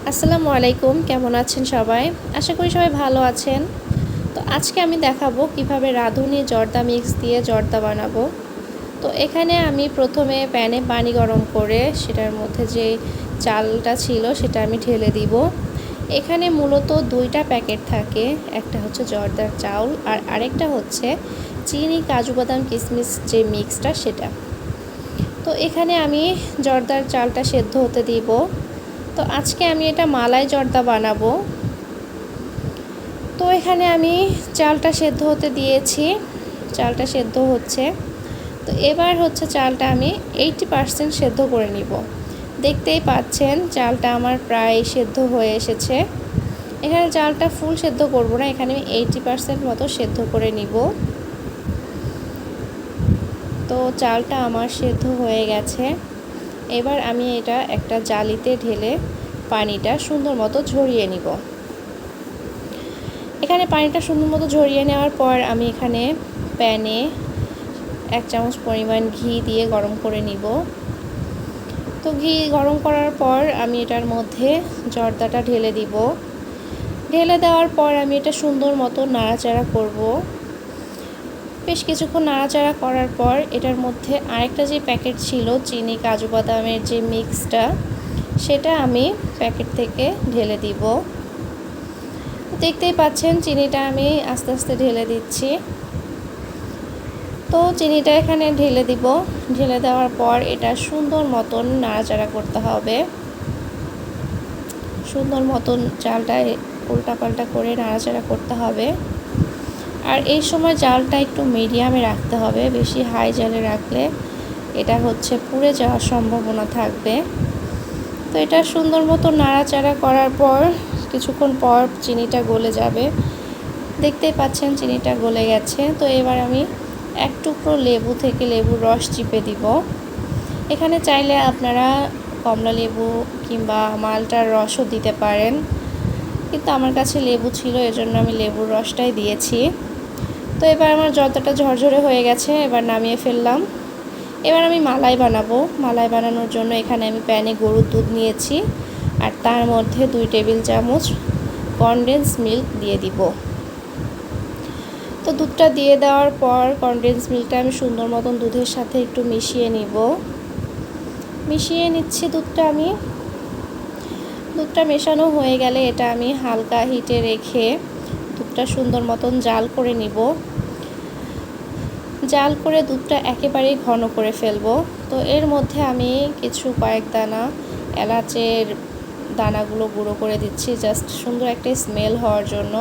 আসসালামু আলাইকুম, কেমন আছেন সবাই? আশা করি সবাই ভালো আছেন। তো আজকে আমি দেখাবো কিভাবে রাঁধুনি জর্দা মিক্স দিয়ে জর্দা বানাবো। তো এখানে আমি প্রথমে প্যানে পানি গরম করে সেটার মধ্যে যে চালটা ছিল সেটা আমি ঢেলে দিব। এখানে মূলত দুইটা প্যাকেট থাকে, একটা হচ্ছে জর্দার চাউল আর আরেকটা হচ্ছে চিনি, কাজু বাদাম, কিশমিশ যে মিক্সটা সেটা। তো এখানে আমি জর্দার চালটা সেদ্ধ হতে দিব। তো আজকে আমি এটা মালাই জর্দা বানাবো। তো এখানে আমি চালটা সেদ্ধ হতে দিয়েছি, চালটা সেদ্ধ হচ্ছে। তো এবার হচ্ছে চালটা আমি 80% সেদ্ধ করে নিব। দেখতেই পাচ্ছেন চালটা আমার প্রায় সেদ্ধ হয়ে এসেছে। এখানে চালটা ফুল সেদ্ধ করব না, এখানে আমি 80% মতো সেদ্ধ করে নিব। তো চালটা আমার সেদ্ধ হয়ে গেছে। এবার আমি এটা একটা জালিতে ঢেলে পানিটা সুন্দর মতো ঝরিয়ে নিব। এখানে পানিটা সুন্দর মতো ঝরিয়ে নেওয়ার পর আমি এখানে প্যানে 1 চামচ পরিমাণ ঘি দিয়ে গরম করে নিব। তো ঘি গরম করার পর আমি এটার মধ্যে জর্দাটা ঢেলে দিব। ঢেলে দেওয়ার পর আমি এটা সুন্দর মতো নাড়াচাড়া করব। বেশ কিছুক্ষণ নাড়াচাড়া করার পর এটার মধ্যে আরেকটা যে প্যাকেট ছিল চিনি, কাজু বাদামের যে মিক্সটা, সেটা আমি প্যাকেট থেকে ঢেলে দিব। দেখতেই পাচ্ছেন চিনিটা আমি আস্তে আস্তে ঢেলে দিচ্ছি। তো চিনিটা এখানে ঢেলে দিব। ঢেলে দেওয়ার পর এটা সুন্দর মতন নাড়াচাড়া করতে হবে। সুন্দর মতন চালটা উল্টাপাল্টা করে নাড়াচাড়া করতে হবে। আর এই সময় জালটা একটু মিডিয়ামে রাখতে হবে, বেশি হাই জালে রাখলে এটা হচ্ছে পুড়ে যাওয়ার সম্ভাবনা থাকবে। তো এটা সুন্দর মতো নাড়াচাড়া করার পর কিছুক্ষণ পর চিনিটা গলে যাবে। দেখতেই পাচ্ছেন চিনিটা গলে গেছে। তো এবার আমি এক টুকরো লেবু থেকে লেবুর রস চিপে দিব। এখানে চাইলে আপনারা কমলা লেবু কিংবা মালটার রসও দিতে পারেন, কিন্তু আমার কাছে লেবু ছিল এজন্য আমি লেবুর রসটাই দিয়েছি। তো এবার আমার জর্দাটা ঝরঝরে হয়ে গেছে, এবার নামিয়ে ফেললাম। এবার আমি মালাই বানাবো। মালাই বানানোর জন্য এখানে আমি প্যানে গরুর দুধ নিয়েছি আর তার মধ্যে 2 টেবিল চামচ কনডেন্স মিল্ক দিয়ে দিব। তো দুধটা দিয়ে দেওয়ার পর কনডেন্স মিল্কটা আমি সুন্দর মতন দুধের সাথে একটু মিশিয়ে নিব। মিশিয়ে নিচ্ছি দুধটা আমি। দুধটা মেশানো হয়ে গেলে এটা আমি হালকা হিটে রেখে দুধটা সুন্দর মতন জাল করে নিব। জাল করে দুধটা একেবারেই ঘন করে ফেলবো। তো এর মধ্যে আমি কয়েক দানা এলাচের দানাগুলো গুঁড়ো করে দিচ্ছি, জাস্ট সুন্দর একটা স্মেল হওয়ার জন্য।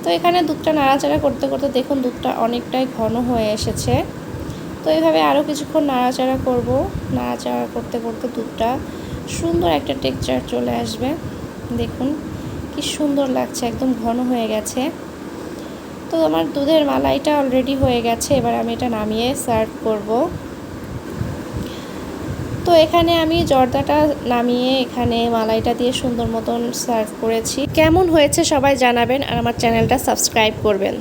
তো এখানে দুধটা নাড়াচাড়া করতে করতে দেখুন দুধটা অনেকটাই ঘন হয়ে এসেছে। তো এইভাবে আরও কিছুক্ষণ নাড়াচাড়া করব। নাড়াচাড়া করতে করতে দুধটা সুন্দর একটা টেক্সচার চলে আসবে। দেখুন কি সুন্দর লাগছে, একদম ঘন হয়ে গেছে। তো আমার দুধের মালাইটা অলরেডি হয়ে গেছে। এবার আমি এটা নামিয়ে সার্ভ করব। তো এখানে আমি জর্দাটা নামিয়ে এখানে মালাইটা দিয়ে সুন্দর মতন সার্ভ করেছি। কেমন হয়েছে সবাই জানাবেন আর আমার চ্যানেলটা সাবস্ক্রাইব করবেন।